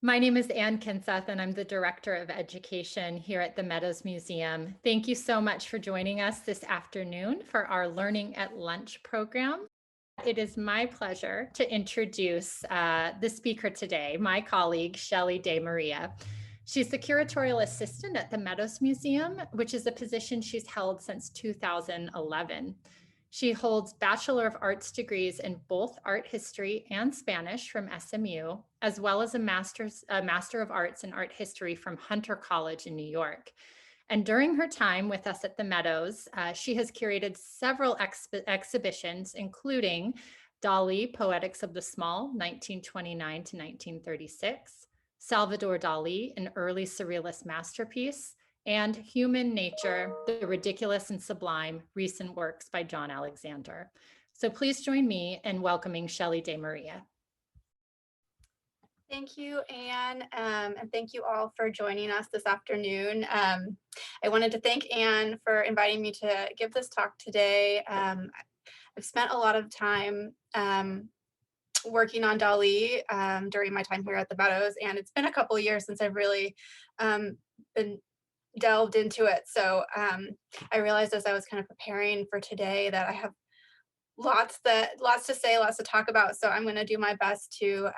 My name is Ann Kinseth, and I'm the Director of Education here at the Meadows Museum. Thank you so much for joining us this afternoon for our Learning at Lunch program. It is my pleasure to introduce the speaker today, my colleague, Shelley De Maria. She's the curatorial assistant at the Meadows Museum, which is a position she's held since 2011. She holds Bachelor of Arts degrees in both art history and Spanish from SMU, as well as a Master of Arts in Art History from Hunter College in New York. And during her time with us at the Meadows, she has curated several exhibitions, including Dalí, Poetics of the Small, 1929 to 1936, Salvador Dalí, an early Surrealist masterpiece, and Human Nature, the Ridiculous and Sublime, Recent Works by John Alexander. So please join me in welcoming Shelley De Maria. Thank you, Anne, and thank you all for joining us this afternoon. I wanted to thank Anne for inviting me to give this talk today. I've spent a lot of time working on Dalí during my time here at the Meadows, and it's been a couple of years since I've really been delved into it. So I realized as I was kind of preparing for today that I have lots to say, lots to talk about. So I'm going to do my best to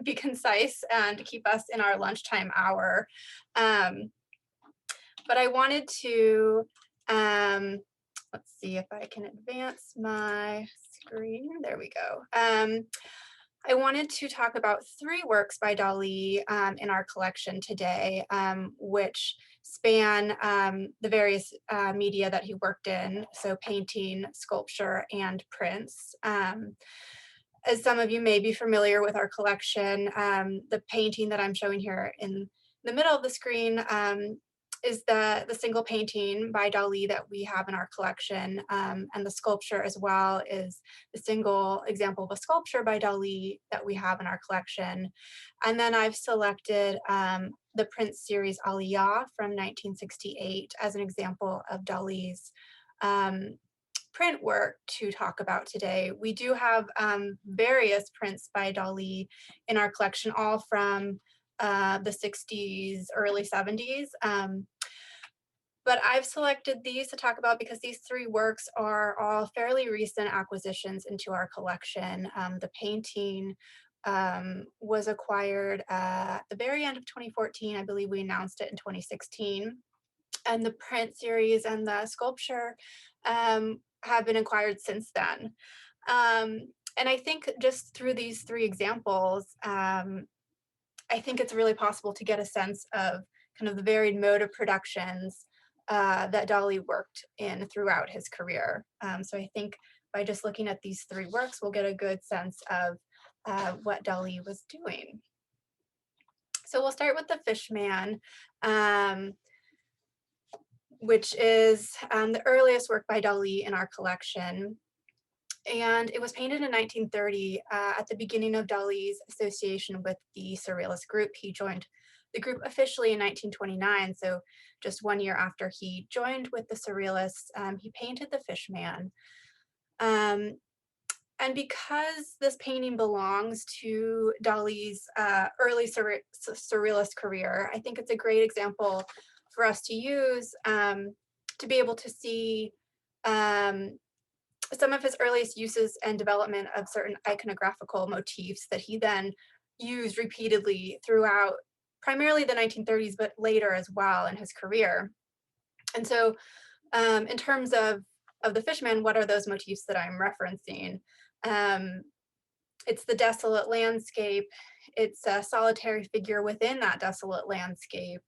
be concise and keep us in our lunchtime hour. But I wanted to, let's see if I can advance my screen. There we go. I wanted to talk about three works by Dalí in our collection today, which span the various media that he worked in, so painting, sculpture, and prints. As some of you may be familiar with our collection, the painting that I'm showing here in the middle of the screen is the single painting by Dalí that we have in our collection, and the sculpture as well is the single example of a sculpture by Dalí that we have in our collection. And then I've selected the print series Aliyah from 1968 as an example of Dalí's print work to talk about today. We do have various prints by Dalí in our collection, all from the 60s, early 70s. But I've selected these to talk about because these three works are all fairly recent acquisitions into our collection. The painting was acquired at the very end of 2014. I believe we announced it in 2016. And the print series and the sculpture have been acquired since then. And I think just through these three examples, I think it's really possible to get a sense of kind of the varied mode of productions that Dalí worked in throughout his career. So I think by just looking at these three works, we'll get a good sense of what Dalí was doing. So we'll start with the Fishman, which is the earliest work by Dalí in our collection. And it was painted in 1930 at the beginning of Dalí's association with the Surrealist group. He joined the group officially in 1929, so just 1 year after he joined with the Surrealists, he painted the Fishman. And because this painting belongs to Dalí's early Surrealist career, I think it's a great example for us to use to be able to see some of his earliest uses and development of certain iconographical motifs that he then used repeatedly throughout primarily the 1930s, but later as well in his career. And so in terms of the Fishman, what are those motifs that I'm referencing? It's the desolate landscape. It's a solitary figure within that desolate landscape.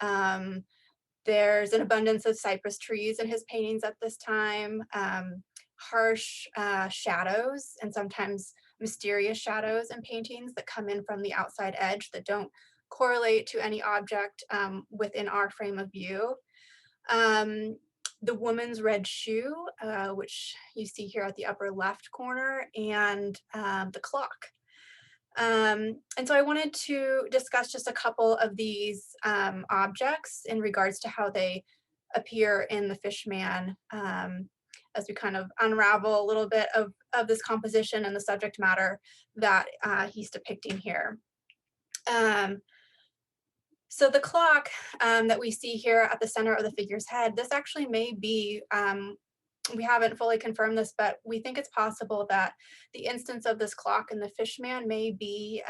There's an abundance of cypress trees in his paintings at this time, harsh shadows and sometimes mysterious shadows in paintings that come in from the outside edge that don't correlate to any object within our frame of view. The woman's red shoe, which you see here at the upper left corner, and the clock. And so I wanted to discuss just a couple of these objects in regards to how they appear in the Fishman as we kind of unravel a little bit of this composition and the subject matter that he's depicting here. Um, so the clock that we see here at the center of the figure's head, this actually may be, we haven't fully confirmed this, but we think it's possible that the instance of this clock in the Fishman may be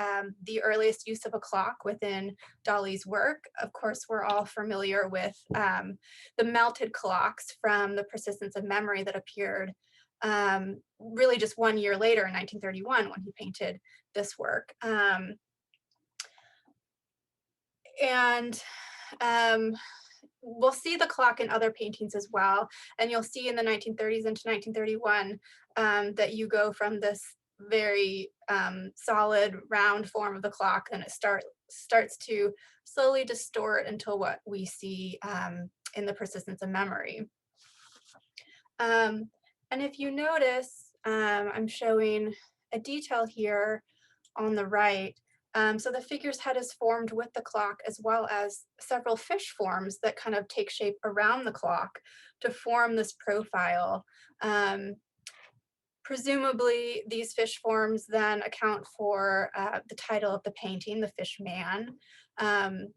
the earliest use of a clock within Dalí's work. Of course, we're all familiar with the melted clocks from the Persistence of Memory that appeared really just 1 year later in 1931 when he painted this work. And we'll see the clock in other paintings as well. And you'll see in the 1930s into 1931 that you go from this very solid round form of the clock, and it starts to slowly distort until what we see in the Persistence of Memory. And if you notice, I'm showing a detail here on the right. So the figure's head is formed with the clock, as well as several fish forms that kind of take shape around the clock to form this profile. Presumably, these fish forms then account for the title of the painting, The Fish Man. And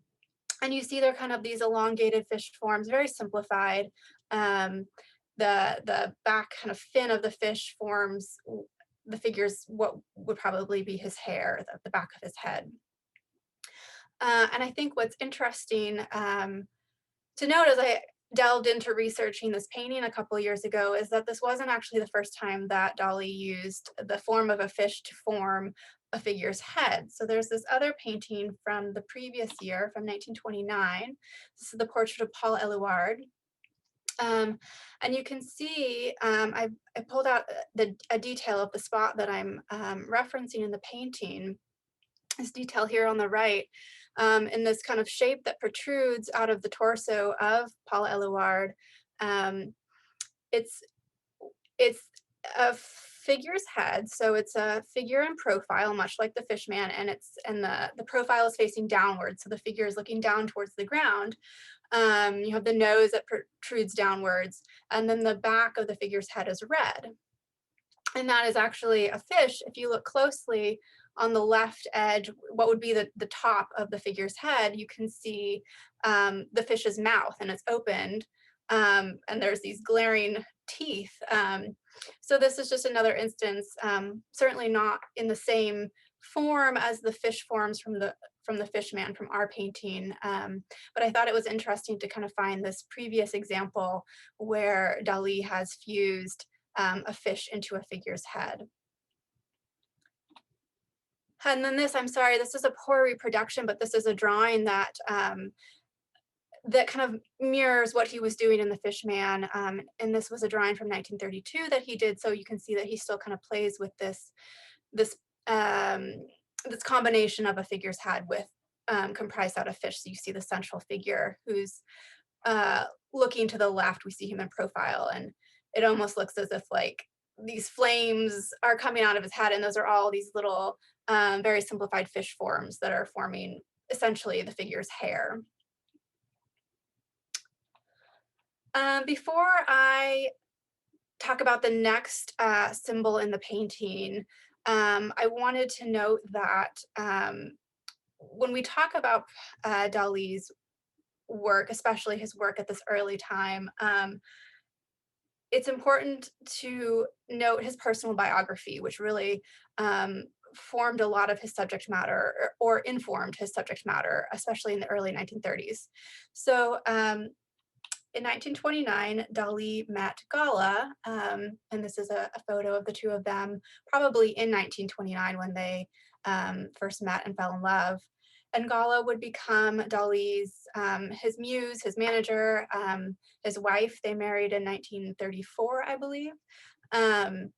you see they're kind of these elongated fish forms, very simplified. The back kind of fin of the fish forms the figure's what would probably be his hair, the back of his head. And I think what's interesting to note as I delved into researching this painting a couple years ago is that this wasn't actually the first time that Dalí used the form of a fish to form a figure's head. So there's this other painting from the previous year, from 1929. This is the portrait of Paul Elliard. And you can see, I pulled out a detail of the spot that I'm referencing in the painting. This detail here on the right, in this kind of shape that protrudes out of the torso of Paul Elliard. It's a figure's head, so it's a figure in profile, much like the Fishman, and the profile is facing downward, so the figure is looking down towards the ground. You have the nose that protrudes downwards, and then the back of the figure's head is red. And that is actually a fish. If you look closely on the left edge, what would be the top of the figure's head, you can see the fish's mouth, and it's opened, and there's these glaring teeth. So this is just another instance, certainly not in the same form as the fish forms from the Fishman from our painting, but I thought it was interesting to kind of find this previous example where Dalí has fused a fish into a figure's head. And then this, I'm sorry, this is a poor reproduction, but this is a drawing that that kind of mirrors what he was doing in the Fishman. And this was a drawing from 1932 that he did, so you can see that he still kind of plays with this this combination of a figure's head with comprised out of fish. So you see the central figure who's looking to the left. We see him in profile, and it almost looks as if like these flames are coming out of his head, and those are all these little very simplified fish forms that are forming essentially the figure's hair. Before I talk about the next symbol in the painting, I wanted to note that when we talk about Dalí's work, especially his work at this early time, it's important to note his personal biography, which really formed a lot of his subject matter or informed his subject matter, especially in the early 1930s. So in 1929, Dalí met Gala, and this is a photo of the two of them, probably in 1929 when they first met and fell in love. And Gala would become Dalí's, his muse, his manager, his wife. They married in 1934, I believe. And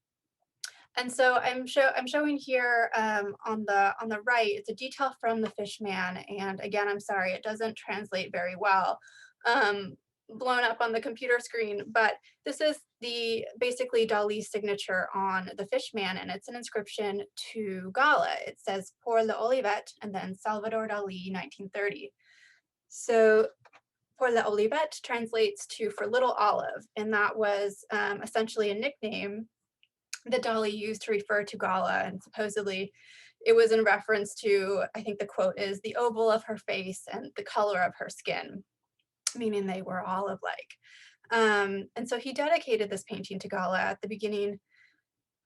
so I'm showing here on the right, it's a detail from the Fishman. And again, I'm sorry, it doesn't translate very well. Blown up on the computer screen, but this is basically Dalí's signature on the Fishman, and it's an inscription to Gala. It says Pour l'Olivet and then Salvador Dalí 1930. So Pour l'Olivet translates to for little olive, and that was essentially a nickname that Dalí used to refer to Gala, and supposedly it was in reference to, I think the quote is, the oval of her face and the color of her skin, meaning they were all alike. And so he dedicated this painting to Gala at the beginning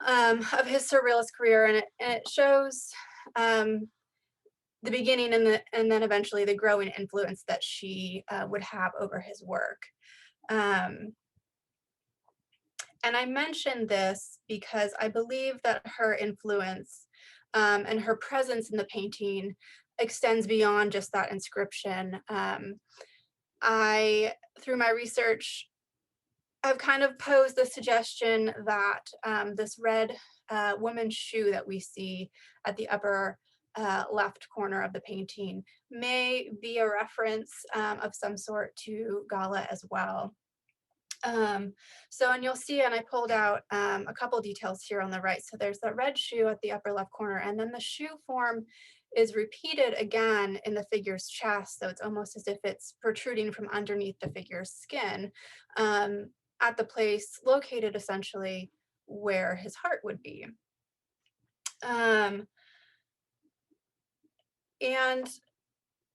of his surrealist career, and it shows the beginning and then eventually the growing influence that she would have over his work. Um, and I mention this because I believe that her influence and her presence in the painting extends beyond just that inscription. Through my research, I've kind of posed the suggestion that this red woman's shoe that we see at the upper left corner of the painting may be a reference of some sort to Gala as well. And you'll see, and I pulled out a couple details here on the right. So there's the red shoe at the upper left corner, and then the shoe form is repeated again in the figure's chest. So it's almost as if it's protruding from underneath the figure's skin at the place located essentially where his heart would be. And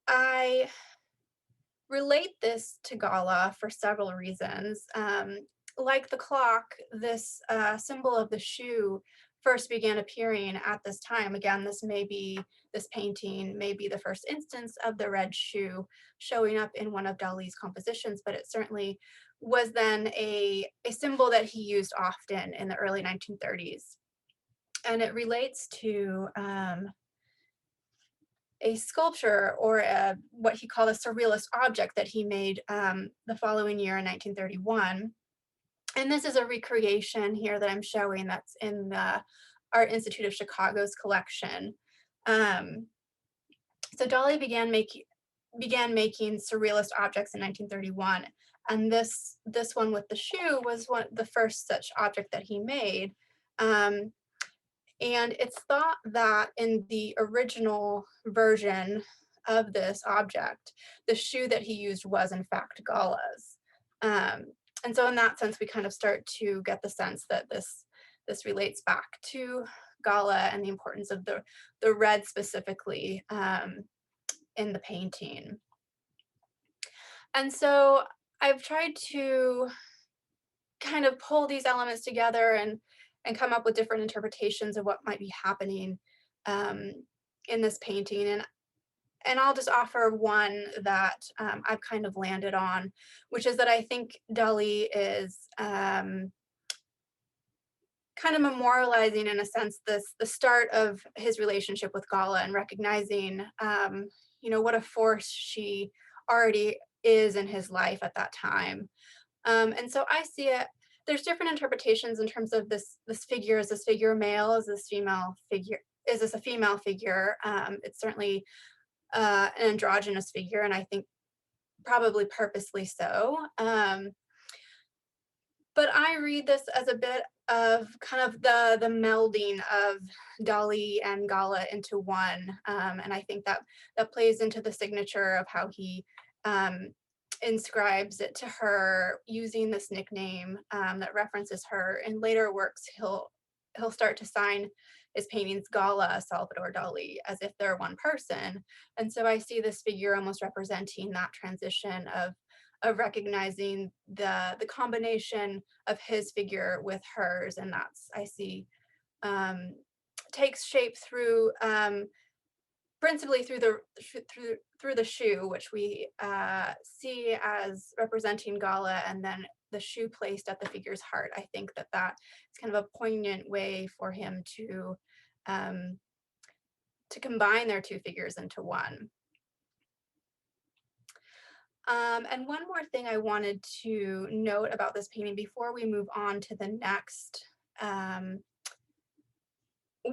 I relate this to Gala for several reasons. Like the clock, this symbol of the shoe first began appearing at this time. Again, this painting may be the first instance of the red shoe showing up in one of Dalí's compositions, but it certainly was then a symbol that he used often in the early 1930s. And it relates to a sculpture or what he called a surrealist object that he made the following year in 1931. And this is a recreation here that I'm showing that's in the Art Institute of Chicago's collection. So Dalí began making surrealist objects in 1931, and this one with the shoe was the first such object that he made. And it's thought that in the original version of this object, the shoe that he used was in fact Gala's. And so in that sense, we kind of start to get the sense that this relates back to Gala and the importance of the red specifically in the painting. And so I've tried to kind of pull these elements together and come up with different interpretations of what might be happening in this painting. And I'll just offer one that I've kind of landed on, which is that I think Dalí is kind of memorializing, in a sense, the start of his relationship with Gala and recognizing, what a force she already is in his life at that time. And so I see it. There's different interpretations in terms of this figure. Is this figure male? Is this female figure? Is this a female figure? It's certainly an androgynous figure, and I think probably purposely so. But I read this as a bit of kind of the melding of Dalí and Gala into one, and I think that plays into the signature of how he inscribes it to her using this nickname that references her. In later works, he'll start to sign his paintings Gala Salvador Dalí as if they're one person. And so I see this figure almost representing that transition of recognizing the combination of his figure with hers, and that's, I see, takes shape through principally through the shoe, which we see as representing Gala, and then the shoe placed at the figure's heart. I think that is kind of a poignant way for him to combine their two figures into one. And one more thing I wanted to note about this painting before we move on to the next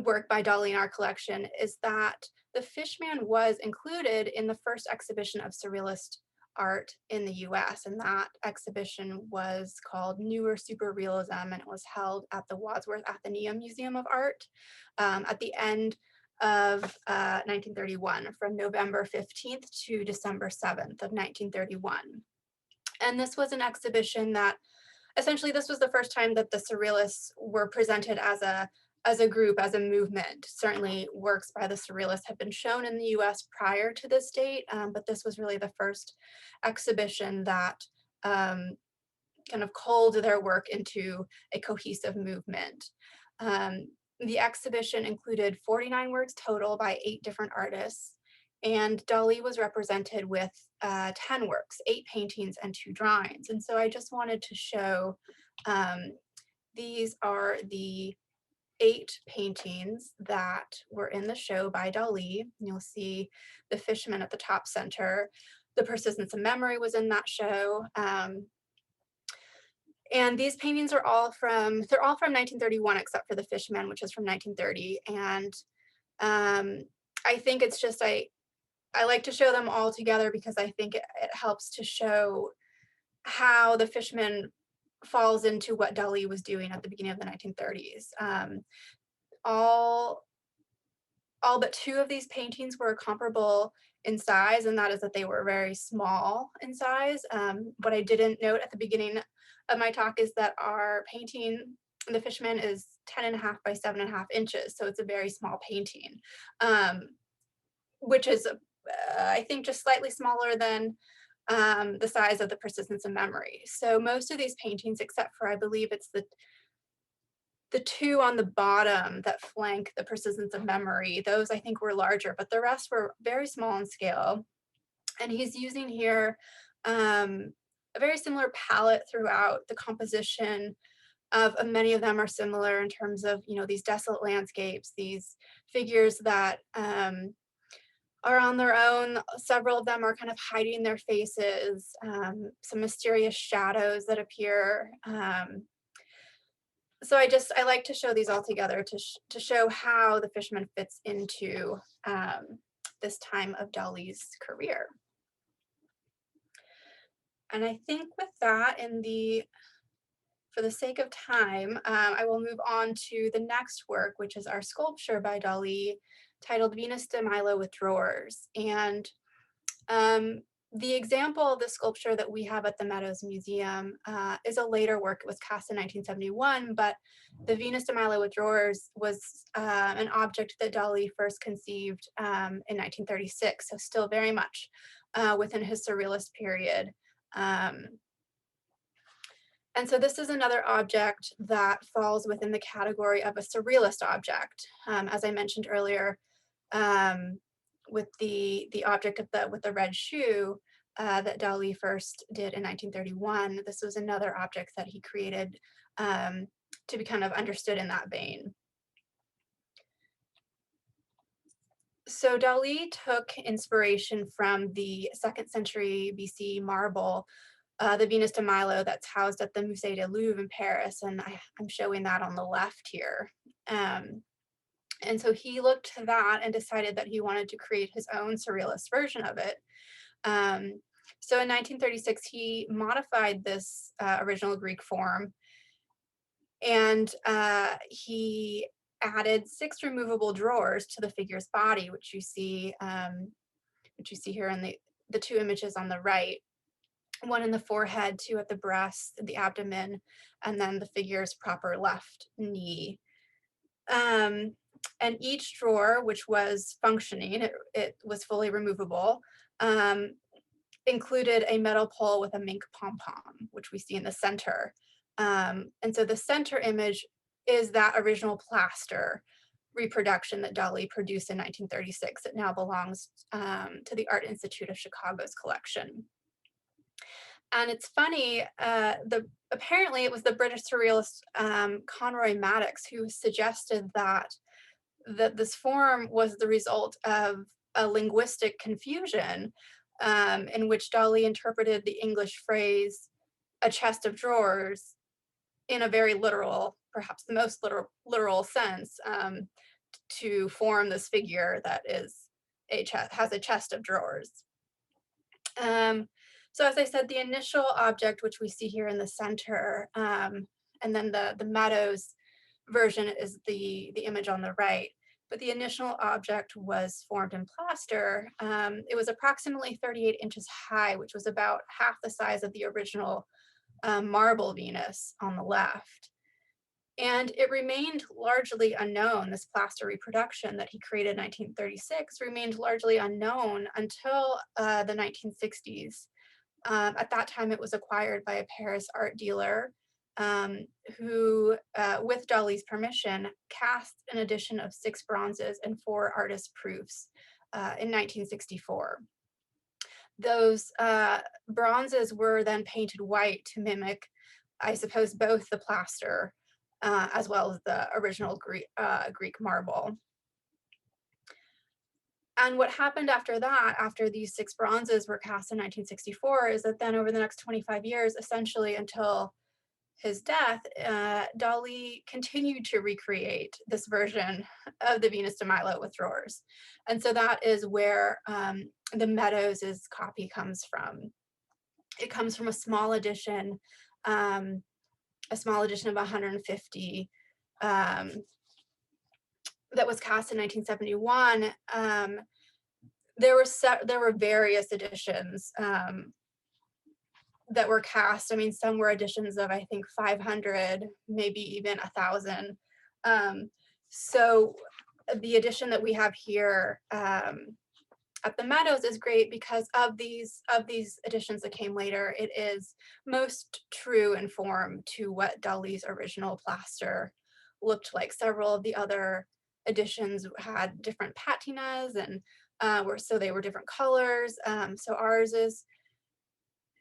work by Dalí in our collection is that the Fishman was included in the first exhibition of surrealist art in the US, and that exhibition was called Newer Superrealism, and it was held at the Wadsworth Atheneum Museum of Art at the end of 1931, from November 15th to December 7th of 1931. And this was an exhibition that essentially, this was the first time that the surrealists were presented as a as a group, as a movement. Certainly works by the Surrealists have been shown in the US prior to this date, but this was really the first exhibition that kind of culled their work into a cohesive movement. Um, the exhibition included 49 works total by 8 different artists, and Dalí was represented with 10 works, 8 paintings and 2 drawings. And so I just wanted to show, these are the 8 paintings that were in the show by Dalí. You'll see the fisherman at the top center. The Persistence of Memory was in that show. And these paintings are they're all from 1931, except for the Fishman, which is from 1930. And I think it's just, I like to show them all together because I think it helps to show how the Fishman falls into what Dalí was doing at the beginning of the 1930s. All but 2 of these paintings were comparable in size, and that is that they were very small in size. What I didn't note at the beginning of my talk is that our painting, the Fishman, is 10.5 by 7.5 inches, so it's a very small painting, which is, I think, just slightly smaller than the size of the Persistence of Memory. So most of these paintings, except for, I believe it's the 2 on the bottom that flank the Persistence of Memory, those I think were larger, but the rest were very small in scale. And he's using here a very similar palette throughout. The composition of many of them are similar in terms of, these desolate landscapes, these figures that are on their own. Several of them are kind of hiding their faces, some mysterious shadows that appear. So I like to show these all together to show how the Fishman fits into this time of Dalí's career. And I think with that, for the sake of time, I will move on to the next work, which is our sculpture by Dalí, titled Venus de Milo with Drawers. And the example of the sculpture that we have at the Meadows Museum is a later work. It was cast in 1971, but the Venus de Milo with Drawers was an object that Dalí first conceived in 1936, so still very much within his Surrealist period. And so this is another object that falls within the category of a Surrealist object. As I mentioned earlier, with the object with the red shoe that Dalí first did in 1931. This was another object that he created to be kind of understood in that vein. So Dalí took inspiration from the 2nd century BC marble, the Venus de Milo, that's housed at the Musée du Louvre in Paris, and I'm showing that on the left here. And so he looked to that and decided that he wanted to create his own Surrealist version of it. So in 1936, he modified this original Greek form, and he added 6 removable drawers to the figure's body, which you see here in the 2 images on the right. 1 in the forehead, 2 at the breast, the abdomen, and then the figure's proper left knee. And each drawer, which was functioning, it was fully removable, included a metal pole with a mink pom-pom, which we see in the center. And so the center image is that original plaster reproduction that Dalí produced in 1936. It now belongs to the Art Institute of Chicago's collection. And it's funny, apparently it was the British surrealist Conroy Maddox who suggested that this form was the result of a linguistic confusion in which Dalí interpreted the English phrase, a chest of drawers, in a very literal, perhaps the most literal sense, to form this figure that has a chest of drawers. So as I said, the initial object, which we see here in the center, and then the Meadows version is the image on the right. But the initial object was formed in plaster. It was approximately 38 inches high, which was about half the size of the original marble Venus on the left. And it remained largely unknown. This plaster reproduction that he created in 1936 remained largely unknown until the 1960s. At that time, it was acquired by a Paris art dealer who, with Dalí's permission, cast an edition of 6 bronzes and 4 artist proofs in 1964. Those bronzes were then painted white to mimic, I suppose, both the plaster as well as the original Greek marble. And what happened after that, after these 6 bronzes were cast in 1964, is that then over the next 25 years, essentially until his death, Dalí continued to recreate this version of the Venus de Milo with drawers. And so that is where the Meadows' copy comes from. It comes from a small edition of 150 that was cast in 1971. There were various editions that were cast. I mean, some were editions of, I think, 500, maybe even 1,000. So the edition that we have here at the Meadows is great because of these editions that came later. It is most true in form to what Dalí's original plaster looked like. Several of the other editions had different patinas and so they were different colors. So ours is,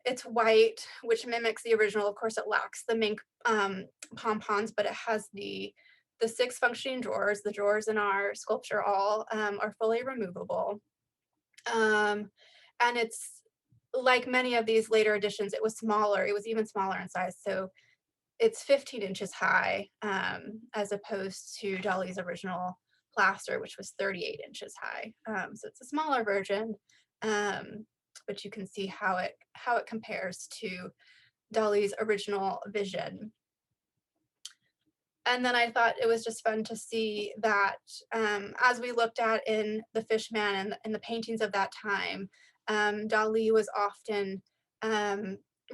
it's white, which mimics the original. Of course, it lacks the mink pompons, but it has the 6 functioning drawers. The drawers in our sculpture all are fully removable. And it's like many of these later editions, it was smaller. It was even smaller in size. So it's 15 inches high as opposed to Dalí's original plaster, which was 38 inches high. So it's a smaller version, but you can see how it compares to Dalí's original vision. And then I thought it was just fun to see that as we looked at in the Fishman and in the paintings of that time, Dalí was often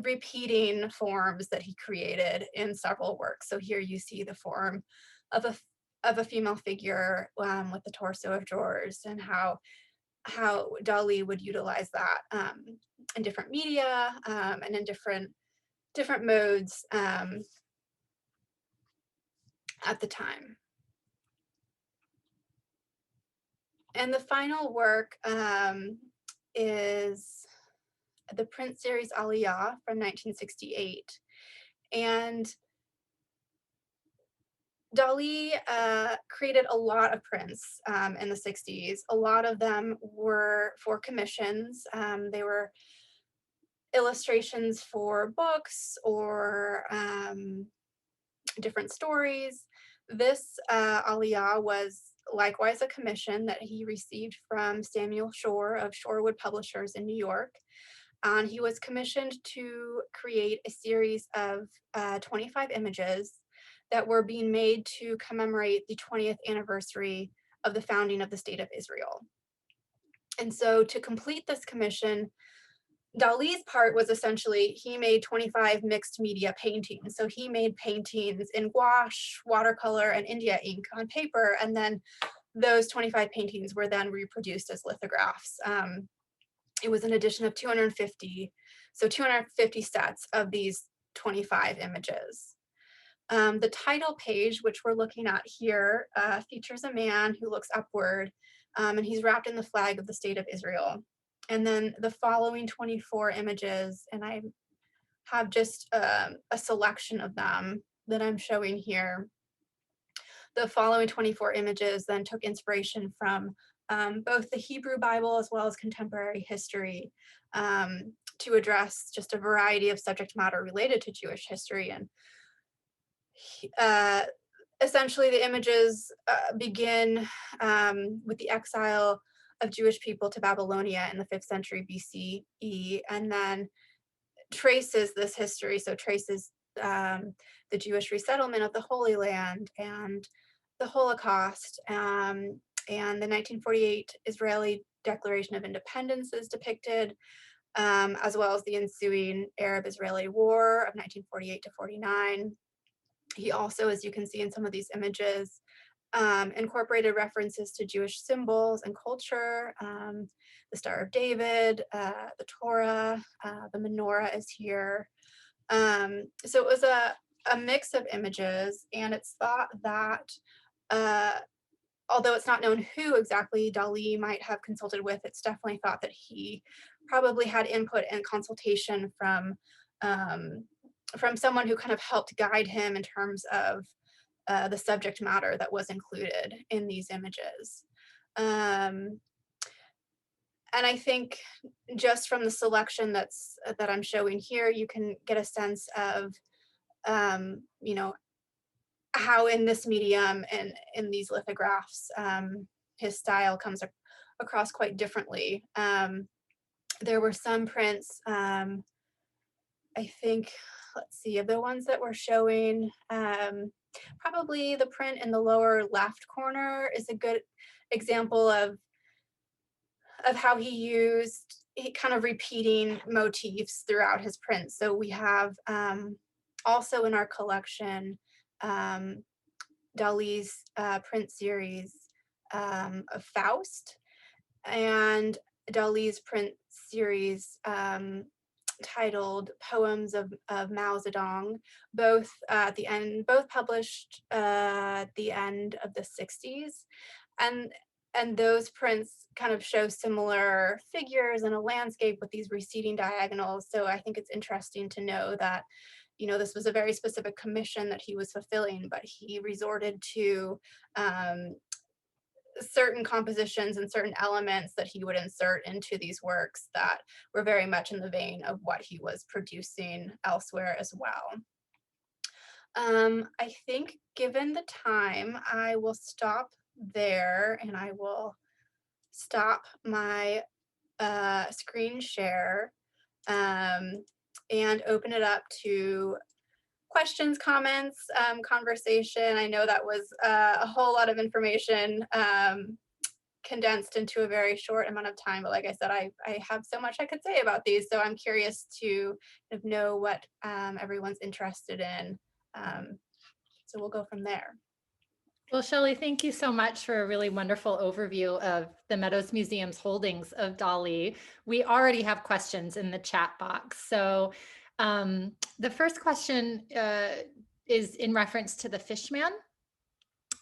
repeating forms that he created in several works. So here you see the form of a female figure with the torso of drawers, and how Dalí would utilize that in different media and in different modes at the time. And the final work is the print series Aliyah from 1968. And Dalí created a lot of prints in the 60s. A lot of them were for commissions. They were illustrations for books or different stories. This Aliyah was likewise a commission that he received from Samuel Shore of Shorewood Publishers in New York. And he was commissioned to create a series of 25 images that were being made to commemorate the 20th anniversary of the founding of the State of Israel. And so to complete this commission, Dalí's part was essentially, he made 25 mixed media paintings. So he made paintings in gouache, watercolor, and India ink on paper, and then those 25 paintings were then reproduced as lithographs. It was an edition of 250, so 250 sets of these 25 images. The title page, which we're looking at here, features a man who looks upward, and he's wrapped in the flag of the State of Israel. And then the following 24 images, and I have just a selection of them that I'm showing here. The following 24 images then took inspiration from both the Hebrew Bible as well as contemporary history to address just a variety of subject matter related to Jewish history. And essentially the images begin with the exile of Jewish people to Babylonia in the 5th century BCE, and then traces this history, so traces the Jewish resettlement of the Holy Land and the Holocaust, and the 1948 Israeli Declaration of Independence is depicted, as well as the ensuing Arab-Israeli War of 1948 to 49. He also, as you can see in some of these images, incorporated references to Jewish symbols and culture. The Star of David, the Torah, the menorah is here. So it was a mix of images, and it's thought that although it's not known who exactly Dalí might have consulted with, it's definitely thought that he probably had input and consultation from someone who kind of helped guide him in terms of the subject matter that was included in these images. Um, and I think just from the selection that I'm showing here, you can get a sense of you know, how in this medium and in these lithographs, his style comes across quite differently. There were some prints, I think, let's see, of the ones that we're showing, probably the print in the lower left corner is a good example of how he used kind of repeating motifs throughout his prints. So we have also in our collection um, Dalí's print series of Faust and Dalí's print series titled Poems of Mao Zedong, both at the end, both published at the end of the 60s. And and those prints kind of show similar figures in a landscape with these receding diagonals. So I think it's interesting to know that, you know, this was a very specific commission that he was fulfilling, but he resorted to certain compositions and certain elements that he would insert into these works that were very much in the vein of what he was producing elsewhere as well. I think given the time, I will stop there and I will stop my screen share and open it up to questions, comments, conversation. I know that was a whole lot of information condensed into a very short amount of time, but like I said, I have so much I could say about these, so I'm curious to kind of know what everyone's interested in. So we'll go from there. Well, Shelley, thank you so much for a really wonderful overview of the Meadows Museum's holdings of Dalí. We already have questions in the chat box. So the first question is in reference to the Fishman.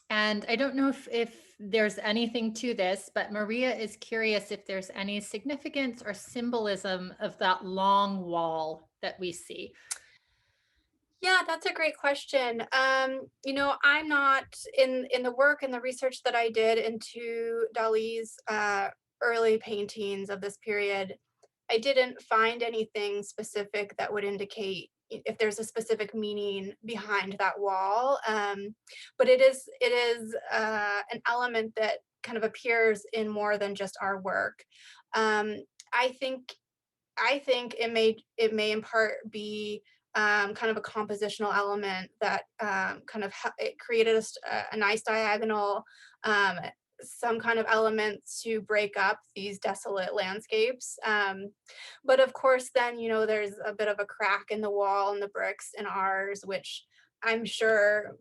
And I don't know if there's anything to this, but Maria is curious if there's any significance or symbolism of that long wall that we see. Yeah, that's a great question. You know, I'm not in the work and the research that I did into Dalí's early paintings of this period. I didn't find anything specific that would indicate if there's a specific meaning behind that wall. But it is an element that kind of appears in more than just our work. Um, I think it may in part be kind of a compositional element that kind of it created a nice diagonal, um, some kind of element to break up these desolate landscapes. But of course, then, you know, there's a bit of a crack in the wall and the bricks in ours, which I'm sure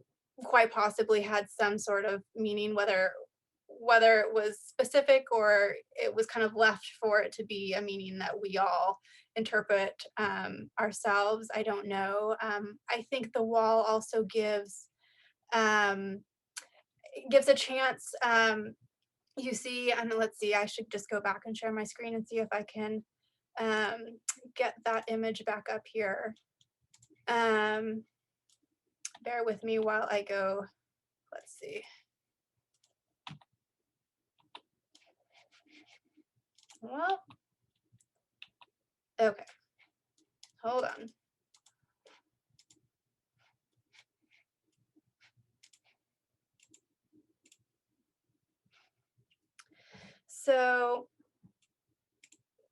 quite possibly had some sort of meaning, whether it was specific or it was kind of left for it to be a meaning that we all interpret ourselves. I don't know. I think the wall also um, gives a chance. You see, and let's see, I should just go back and share my screen and see if I can get that image back up here. Bear with me while I go, let's see. Well, okay, hold on. So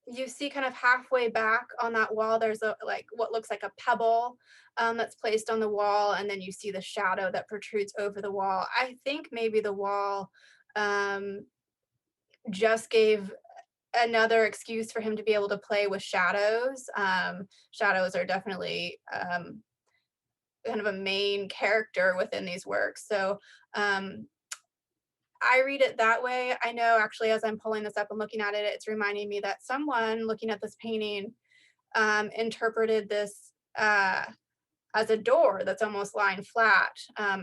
you see kind of halfway back on that wall, there's a like what looks like a pebble that's placed on the wall, and then you see the shadow that protrudes over the wall. I think maybe the wall um, just gave another excuse for him to be able to play with shadows. Shadows are definitely kind of a main character within these works. So I read it that way. I know actually as I'm pulling this up and looking at it, it's reminding me that someone looking at this painting interpreted this as a door that's almost lying flat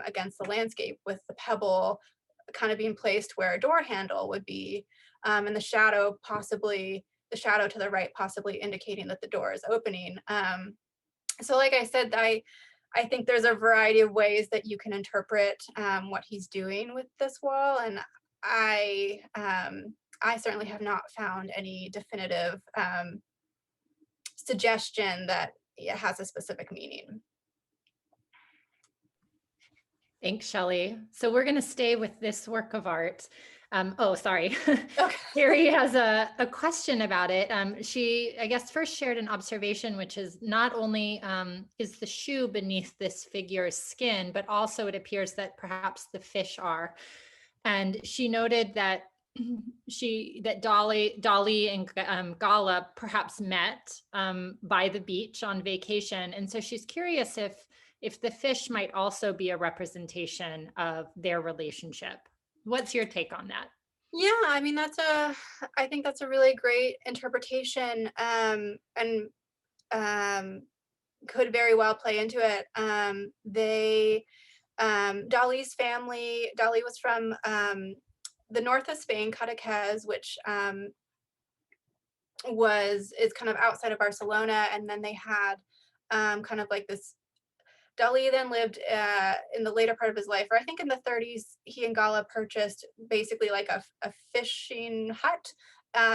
against the landscape, with the pebble kind of being placed where a door handle would be, and the shadow to the right possibly indicating that the door is opening. So like I said, I think there's a variety of ways that you can interpret what he's doing with this wall, and I certainly have not found any definitive suggestion that it has a specific meaning. Thanks, Shelley. So we're going to stay with this work of art. Oh, sorry. Okay. Carrie has a question about it. She, I guess, first shared an observation, which is not only is the shoe beneath this figure's skin, but also it appears that perhaps the fish are. And she noted that Dalí and Gala perhaps met by the beach on vacation. And so she's curious if the fish might also be a representation of their relationship. What's your take on that? Yeah, I mean, I think that's a really great interpretation, and could very well play into it. Dalí's family, Dalí was from the north of Spain, Cadaqués, which is kind of outside of Barcelona, and then they had kind of like this. Dalí then lived in the later part of his life, or I think in the 30s, he and Gala purchased basically like a fishing hut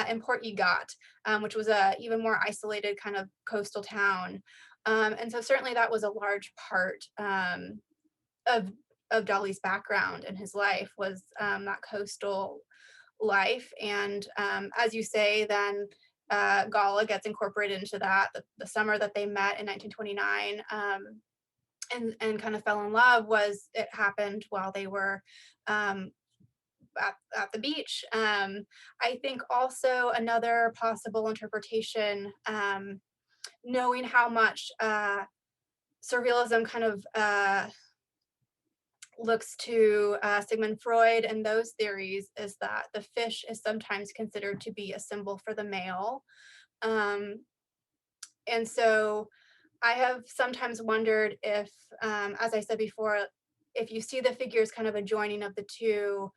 in Port Igat, which was a even more isolated kind of coastal town. And so certainly that was a large part of Dalí's background in his life, was that coastal life. And as you say, then Gala gets incorporated into that the summer that they met in 1929. And kind of fell in love, it happened while they were at the beach. I think also another possible interpretation, knowing how much surrealism kind of looks to Sigmund Freud and those theories, is that the fish is sometimes considered to be a symbol for the male. And so I have sometimes wondered if, as I said before, if you see the figures kind of a joining of the two,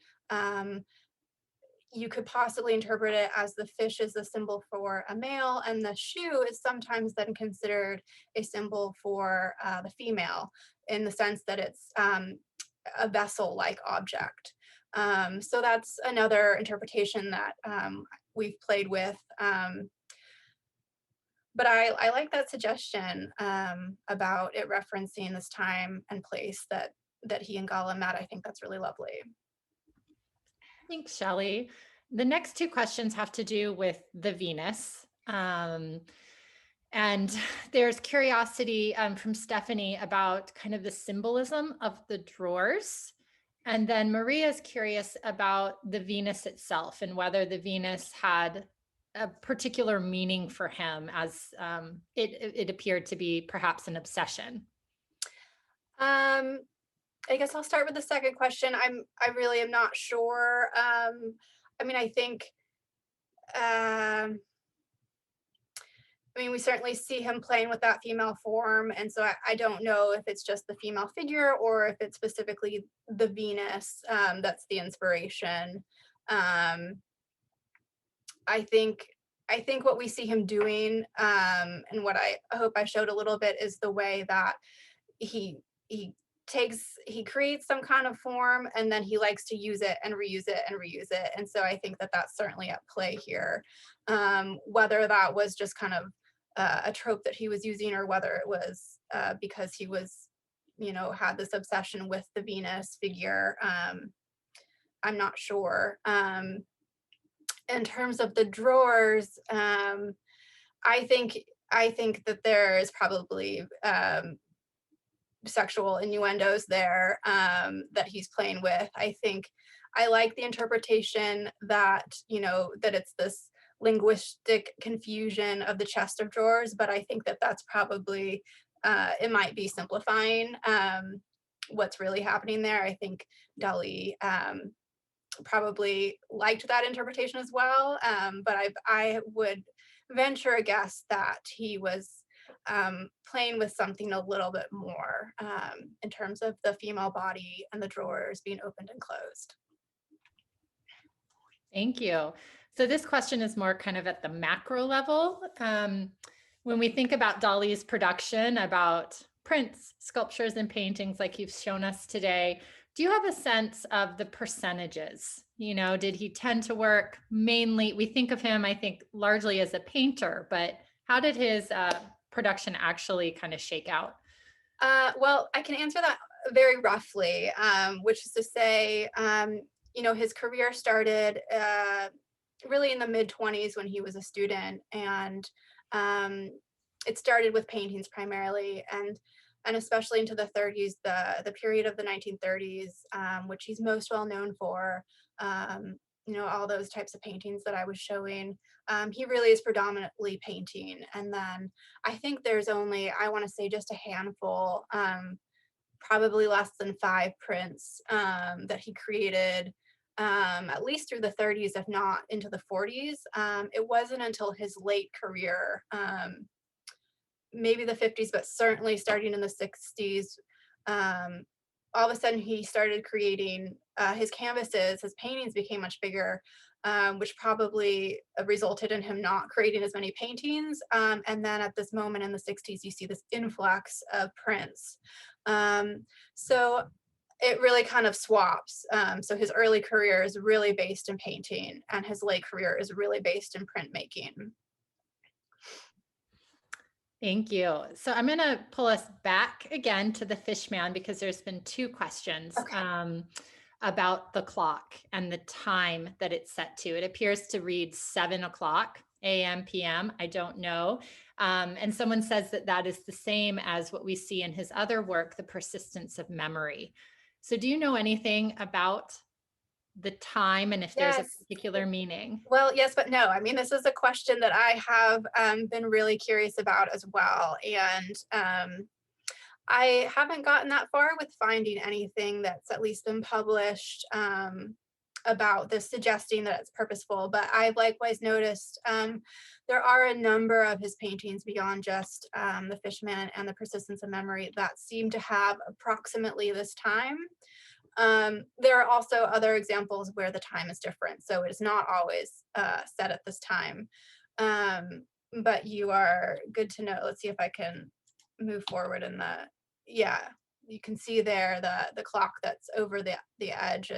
you could possibly interpret it as the fish is the symbol for a male, and the shoe is sometimes then considered a symbol for the female, in the sense that it's a vessel-like object. So that's another interpretation that we've played with. But I like that suggestion about it referencing this time and place that he and Gala met. I think that's really lovely. Thanks, Shelley. The next two questions have to do with the Venus. And there's curiosity from Stephanie about kind of the symbolism of the drawers. And then Maria's curious about the Venus itself and whether the Venus had a particular meaning for him, as it appeared to be perhaps an obsession. I guess I'll start with the second question. I really am not sure. I mean, I think, we certainly see him playing with that female form, and so I don't know if it's just the female figure or if it's specifically the Venus that's the inspiration. I think what we see him doing, and what I hope I showed a little bit, is the way that he creates some kind of form, and then he likes to use it and reuse it and reuse it. And so I think that that's certainly at play here. Whether that was just kind of a trope that he was using, or whether it was because he was, had this obsession with the Venus figure, I'm not sure. In terms of the drawers, I think that there is probably sexual innuendos there that he's playing with. I think I like the interpretation that, that it's this linguistic confusion of the chest of drawers, but I think that that's probably it might be simplifying what's really happening there. I think Dalí probably liked that interpretation as well, but I would venture a guess that he was playing with something a little bit more in terms of the female body and the drawers being opened and closed. Thank you. So this question is more kind of at the macro level. When we think about Dalí's production, about prints, sculptures, and paintings like you've shown us today, do you have a sense of the percentages? You know, did he tend to work mainly, we think of him, I think, largely as a painter, but how did his production actually kind of shake out? Well, I can answer that very roughly, which is to say, you know, his career started really in the mid-20s when he was a student, and um, it started with paintings primarily, and especially into the 30s, the period of the 1930s, which he's most well known for. You know, all those types of paintings that I was showing. He really is predominantly painting, and then I think there's only, I want to say, just a handful, probably less than 5 prints that he created, at least through the 30s, if not into the 40s. It wasn't until his late career, maybe the 50s, but certainly starting in the 60s, all of a sudden he started creating his canvases, his paintings became much bigger, which probably resulted in him not creating as many paintings. And then at this moment in the 60s, you see this influx of prints. So it really kind of swaps. So his early career is really based in painting, and his late career is really based in printmaking. Thank you. So I'm going to pull us back again to the Fishman because there's been 2 questions about the clock and the time that it's set to. It appears to read 7 o'clock a.m. p.m. I don't know. And someone says that that is the same as what we see in his other work, The Persistence of Memory. So do you know anything about the time and if there's a Yes. particular meaning? Well, yes, but no. I mean, this is a question that I have been really curious about as well. And I haven't gotten that far with finding anything that's at least been published about this, suggesting that it's purposeful. But I've likewise noticed there are a number of his paintings beyond just The Fishman and The Persistence of Memory that seem to have approximately this time. There are also other examples where the time is different, so it is not always set at this time. But you are good to know. Let's see if I can move forward in the, yeah, you can see there the clock that's over the edge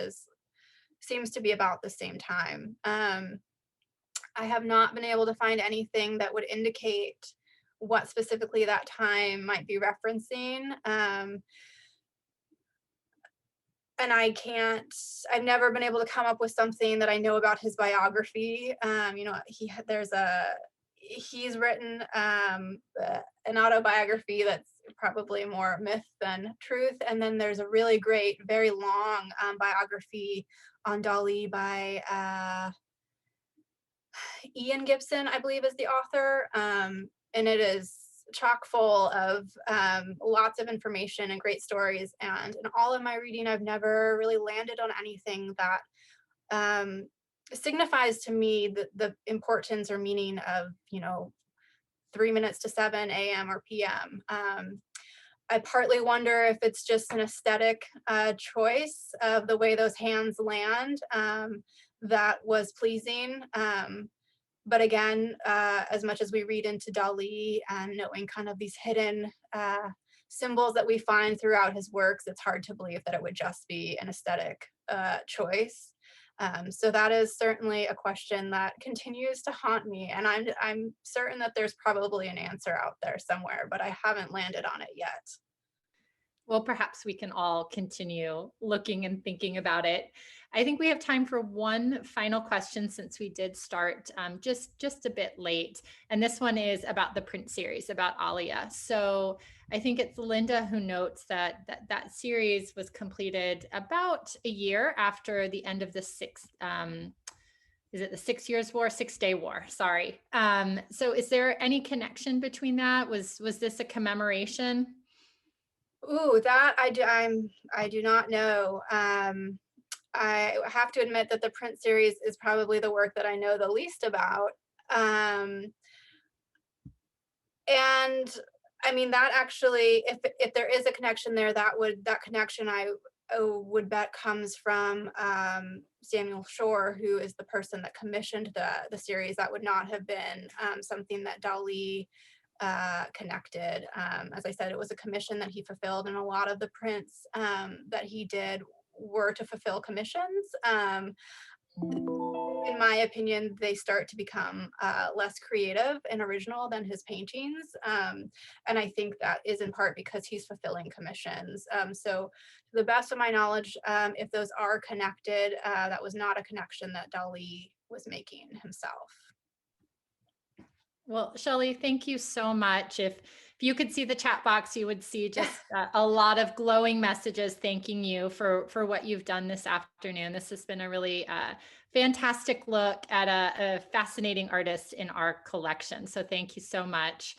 seems to be about the same time. I have not been able to find anything that would indicate what specifically that time might be referencing. And I've never been able to come up with something that I know about his biography. You know, he's written an autobiography that's probably more myth than truth. And then there's a really great, very long biography on Dalí by Ian Gibson, I believe, is the author. And it is chock full of lots of information and great stories. And in all of my reading, I've never really landed on anything that signifies to me the importance or meaning of, you know, 3 minutes to 7 a.m. or p.m. I partly wonder if it's just an aesthetic choice of the way those hands land that was pleasing. But again, as much as we read into Dalí and knowing kind of these hidden symbols that we find throughout his works, it's hard to believe that it would just be an aesthetic choice. So that is certainly a question that continues to haunt me, and I'm certain that there's probably an answer out there somewhere, but I haven't landed on it yet. Well, perhaps we can all continue looking and thinking about it. I think we have time for one final question since we did start just a bit late. And this one is about the print series, about Aliyah. So I think it's Linda who notes that series was completed about a year after the end of the is it the 6 Years War, 6 Day War? Sorry. So is there any connection between that? Was this a commemoration? Ooh, that I do not know. I have to admit that the Prince series is probably the work that I know the least about. Um, and I mean that actually, if there is a connection there, that connection I would bet comes from Samuel Shore, who is the person that commissioned the series. That would not have been something that Dalí connected. As I said, it was a commission that he fulfilled, and a lot of the prints that he did were to fulfill commissions. In my opinion, they start to become less creative and original than his paintings. And I think that is in part because he's fulfilling commissions. So to the best of my knowledge, if those are connected, that was not a connection that Dalí was making himself. Well, Shelley, thank you so much. If you could see the chat box, you would see just a lot of glowing messages thanking you for what you've done this afternoon. This has been a really fantastic look at a fascinating artist in our collection. So thank you so much.